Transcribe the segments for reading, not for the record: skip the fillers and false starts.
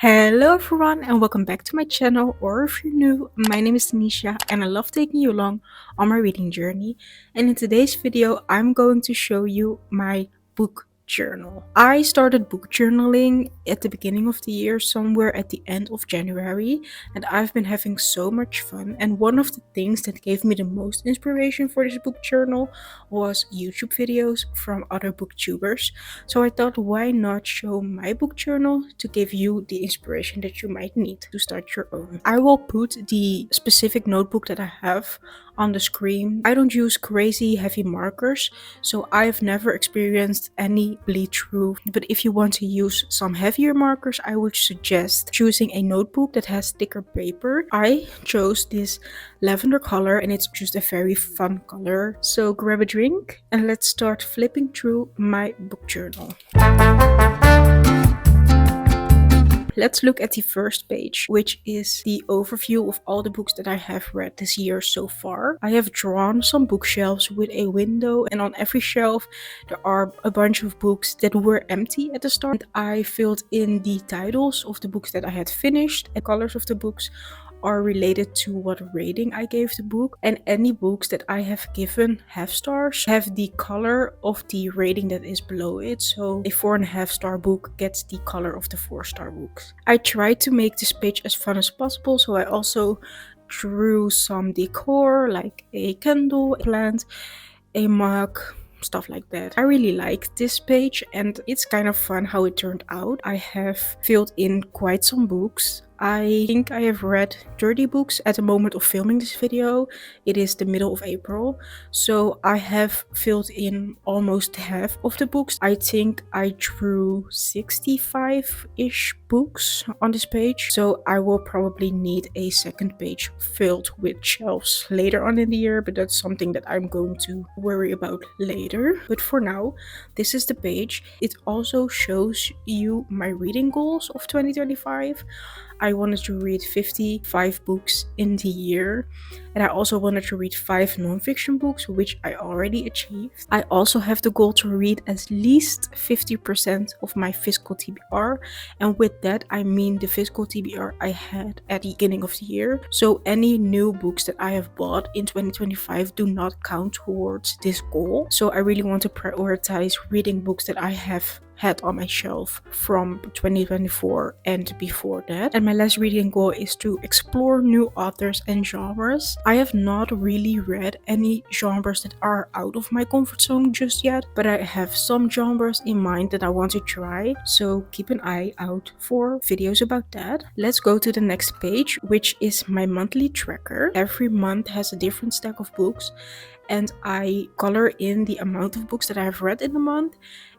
Hello everyone and welcome back to my channel, or if you're new, my name is Tanisha and I love taking you along on my reading journey. And in today's video I'm going to show you my book journal. I started book journaling at the beginning of the year, somewhere at the end of January, and I've been having so much fun. And one of the things that gave me the most inspiration for this book journal was YouTube videos from other booktubers. So I thought, why not show my book journal to give you the inspiration that you might need to start your own. I will put the specific notebook that I have on the screen. I don't use crazy heavy markers, so I've never experienced any bleed through. But if you want to use some heavier markers, I would suggest choosing a notebook that has thicker paper. I chose this lavender color and it's just a very fun color. So grab a drink and let's start flipping through my book journal. Let's look at the first page, which is the overview of all the books that I have read this year so far. I have drawn some bookshelves with a window, and on every shelf there are a bunch of books that were empty at the start. I filled in the titles of the books that I had finished, and colors of the books are related to what rating I gave the book, and any books that I have given half stars have the color of the rating that is below it. So a 4.5-star book gets the color of the 4-star books. I tried to make this page as fun as possible, so I also drew some decor like a candle, a plant, a mug, stuff like that. I really like this page and it's kind of fun how it turned out. I have filled in quite some books. I think I have read 30 books at the moment of filming this video. It is the middle of April, so I have filled in almost half of the books. I think I drew 65-ish books on this page, so I will probably need a second page filled with shelves later on in the year, but that's something that I'm going to worry about later. But for now, this is the page. It also shows you my reading goals of 2025. I wanted to read 55 books in the year, and I also wanted to read 5 non-fiction books, which I already achieved. I also have the goal to read at least 50% of my physical TBR, and with that I mean the physical TBR I had at the beginning of the year. So any new books that I have bought in 2025 do not count towards this goal. So I really want to prioritize reading books that I have had on my shelf from 2024 and before that. And my last reading goal is to explore new authors and genres. I have not really read any genres that are out of my comfort zone just yet, but I have some genres in mind that I want to try, so keep an eye out for videos about that. Let's go to the next page, which is my monthly tracker. Every month has a different stack of books, and I color in the amount of books that I have read in the month,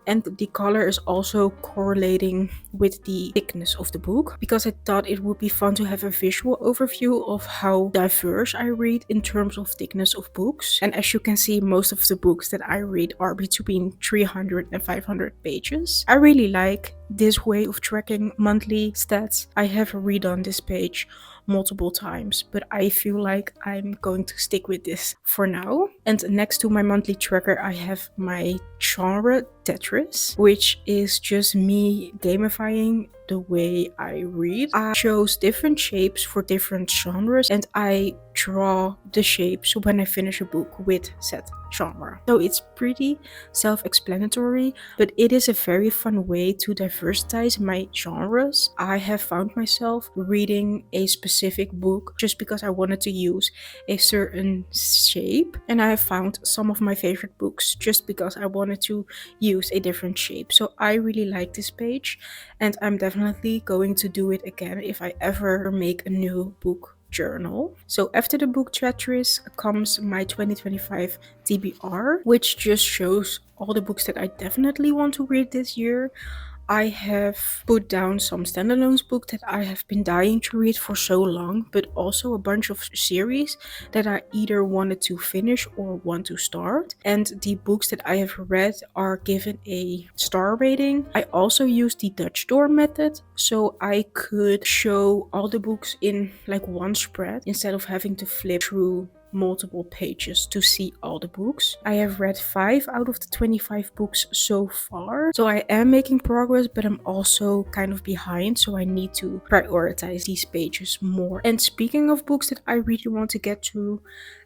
and the color is also correlating with the thickness of the book, because I thought it would be fun to have a visual overview of how diverse I read in terms of thickness of books. And as you can see, most of the books that I read are between 300 and 500 pages. I really like this way of tracking monthly stats. I have redone this page multiple times, but I feel like I'm going to stick with this for now. And next to my monthly tracker, I have my genre Tetris, which is just me gamifying the way I read. I chose different shapes for different genres, and I draw the shapes when I finish a book with said genre. So it's pretty self-explanatory, but it is a very fun way to diversify my genres. I have found myself reading a specific book just because I wanted to use a certain shape, and I have found some of my favorite books just because I wanted to use a different shape. So I really like this page, and I'm definitely going to do it again if I ever make a new book journal. So after the book Tetris comes my 2025 TBR, which just shows all the books that I definitely want to read this year. I have put down some standalone books that I have been dying to read for so long, but also a bunch of series that I either wanted to finish or want to start. And the books that I have read are given a star rating. I also used the Dutch door method, so I could show all the books in like one spread instead of having to flip through multiple pages to see all the books. I have read 5 out of the 25 books so far, so I am making progress, but I'm also kind of behind, so I need to prioritize these pages more. And speaking of books that I really want to get to,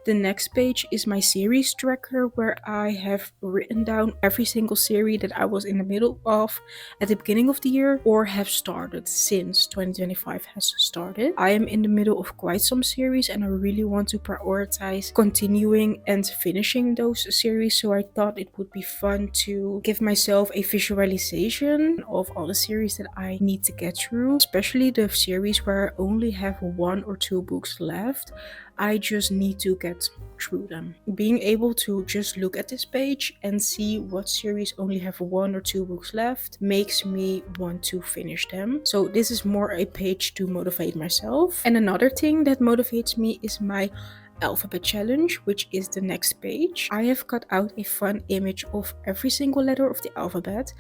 the next page is my series tracker, where I have written down every single series that I was in the middle of at the beginning of the year or have started since 2025 has started. I am in the middle of quite some series and I really want to prioritize continuing and finishing those series, so I thought it would be fun to give myself a visualization of all the series that I need to get through, especially the series where I only have 1 or 2 books left. I just need to get through them. Being able to just look at this page and see what series only have 1 or 2 books left makes me want to finish them. So this is more a page to motivate myself. And another thing that motivates me is my alphabet challenge, which is the next page. I have cut out a fun image of every single letter of the alphabet,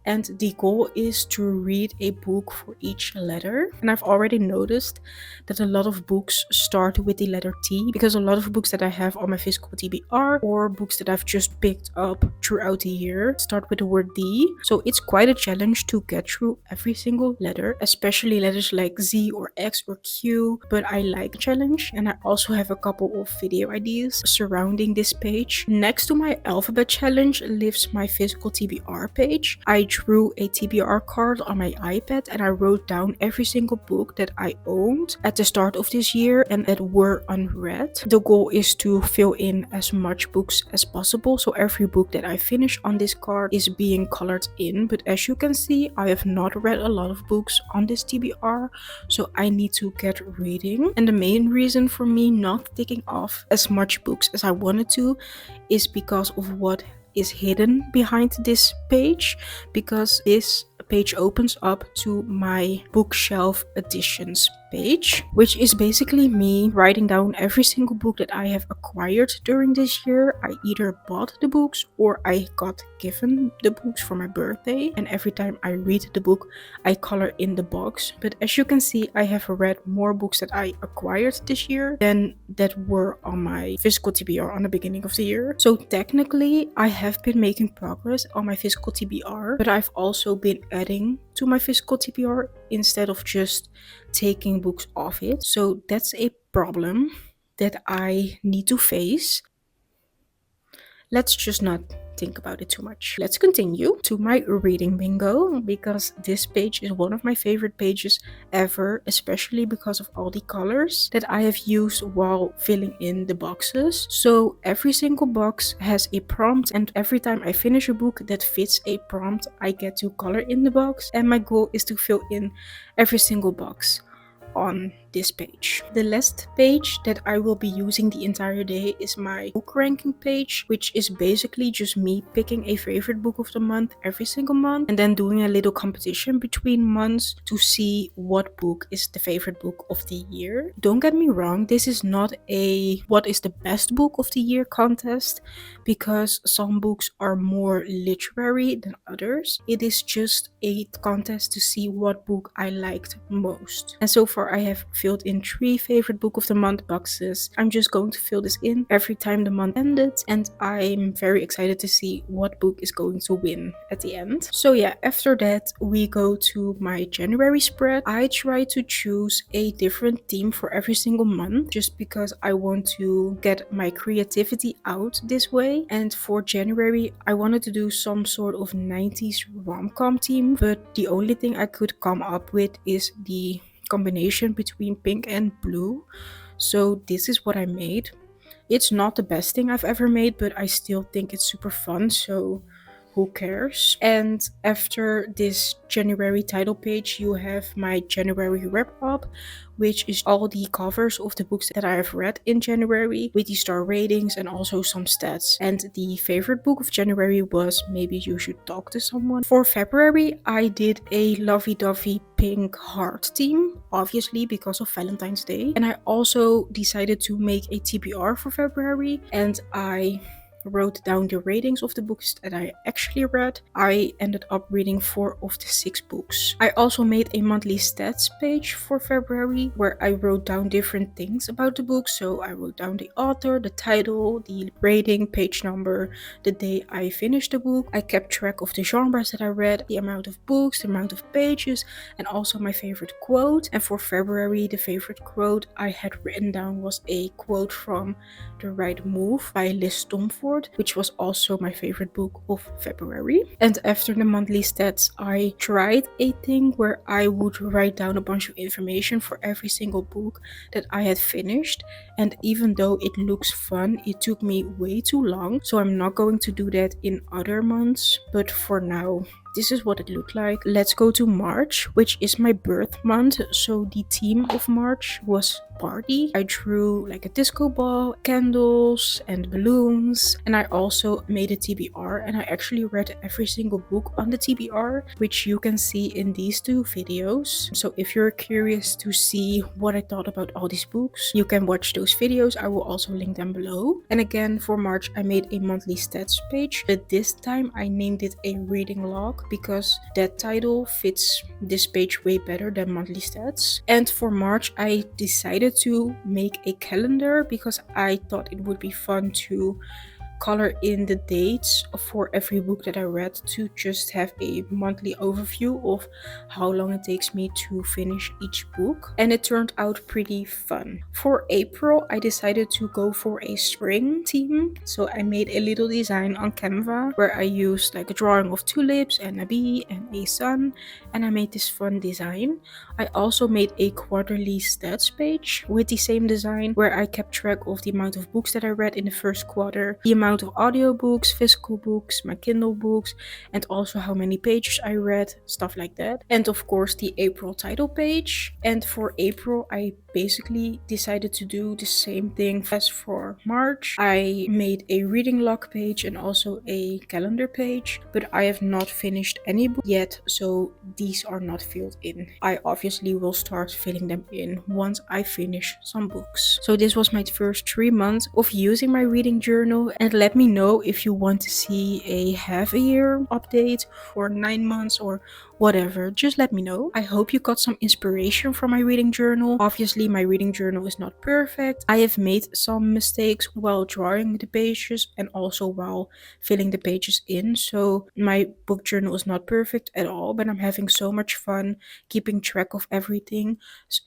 and the goal is to read a book for each letter. And I've already noticed that a lot of books start with the letter T, because a lot of books that I have on my physical TBR or books that I've just picked up throughout the year start with the word D. So it's quite a challenge to get through every single letter, especially letters like Z or X or Q, but I like the challenge, and I also have a couple of video ideas surrounding this page. Next to my alphabet challenge lives my physical TBR page. I drew a TBR card on my iPad and I wrote down every single book that I owned at the start of this year and that were unread. The goal is to fill in as much books as possible, so every book that I finish on this card is being colored in, but as you can see, I have not read a lot of books on this TBR, so I need to get reading. And the main reason for me not ticking off as much books as I wanted to is because of what is hidden behind this page, because this page opens up to my bookshelf additions page, which is basically me writing down every single book that I have acquired during this year. I either bought the books or I got given the books for my birthday, and every time I read the book I color in the box. But as you can see, I have read more books that I acquired this year than that were on my physical TBR on the beginning of the year. So technically I have been making progress on my physical TBR, but I've also been adding to my physical TBR instead of just taking books off it. So that's a problem that I need to face. Let's just not think about it too much. Let's continue to my reading bingo, because this page is one of my favorite pages ever, especially because of all the colors that I have used while filling in the boxes. So every single box has a prompt, and every time I finish a book that fits a prompt, I get to color in the box, and my goal is to fill in every single box on this page. The last page that I will be using the entire day is my book ranking page, which is basically just me picking a favorite book of the month every single month and then doing a little competition between months to see what book is the favorite book of the year. Don't get me wrong, this is not a what is the best book of the year contest, because some books are more literary than others. It is just a contest to see what book I liked most. And so far I have filled in 3 favorite book of the month boxes. I'm just going to fill this in every time the month ended, and I'm very excited to see what book is going to win at the end. So yeah, after that we go to my January spread. I try to choose a different theme for every single month just because I want to get my creativity out this way. And for January I wanted to do some sort of 90s rom-com theme, but the only thing I could come up with is the combination between pink and blue. So this is what I made. It's not the best thing I've ever made, but I still think it's super fun, so who cares? And after this January title page, you have my January wrap up, which is all the covers of the books that I have read in January with the star ratings and also some stats. And the favorite book of January was Maybe You Should Talk to Someone. For February, I did a lovey-dovey pink heart theme, obviously because of Valentine's Day. And I also decided to make a TBR for February, and I wrote down the ratings of the books that I actually read, I ended up reading 4 of the 6 books. I also made a monthly stats page for February where I wrote down different things about the book. So I wrote down the author, the title, the rating, page number, the day I finished the book. I kept track of the genres that I read, the amount of books, the amount of pages, and also my favorite quote. And for February, the favorite quote I had written down was a quote from The Right Move by Liz Stomford, which was also my favorite book of February. And after the monthly stats, I tried a thing where I would write down a bunch of information for every single book that I had finished. And even though it looks fun, it took me way too long. So I'm not going to do that in other months. But for now, this is what it looked like. Let's go to March, which is my birth month. So the theme of March was party. I drew like a disco ball, candles, and balloons. And I also made a TBR, and I actually read every single book on the TBR, which you can see in these 2 videos. So if you're curious to see what I thought about all these books, you can watch those videos. I will also link them below. And again, for March, I made a monthly stats page, but this time I named it a reading log because that title fits this page way better than monthly stats. And for March, I decided to make a calendar because I thought it would be fun to color in the dates for every book that I read to just have a monthly overview of how long it takes me to finish each book. And it turned out pretty fun. For April, I decided to go for a spring theme. So I made a little design on Canva where I used like a drawing of tulips and a bee and a sun, and I made this fun design. I also made a quarterly stats page with the same design where I kept track of the amount of books that I read in the first quarter, the amount of audiobooks, physical books, my Kindle books, and also how many pages I read, stuff like that. And of course the April title page. And for April, I basically decided to do the same thing as for March. I made a reading log page and also a calendar page, but I have not finished any book yet, so these are not filled in. I obviously will start filling them in once I finish some books. So this was my first 3 months of using my reading journal, and let me know if you want to see a half a year update or 9 months or whatever. Just let me know. I hope you got some inspiration from my reading journal. Obviously my reading journal is not perfect. I have made some mistakes while drawing the pages and also while filling the pages in, so my book journal is not perfect at all, but I'm having so much fun keeping track of everything,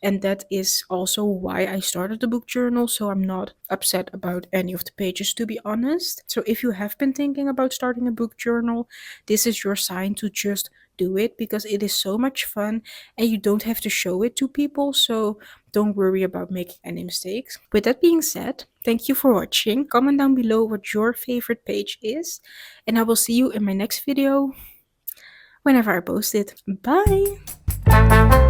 and that is also why I started the book journal, so I'm not upset about any of the pages, to be honest. So if you have been thinking about starting a book journal, this is your sign to just do it because it is so much fun and you don't have to show it to people, so don't worry about making any mistakes. With that being said, thank you for watching. Comment down below what your favorite page is, and I will see you in my next video whenever I post it. Bye!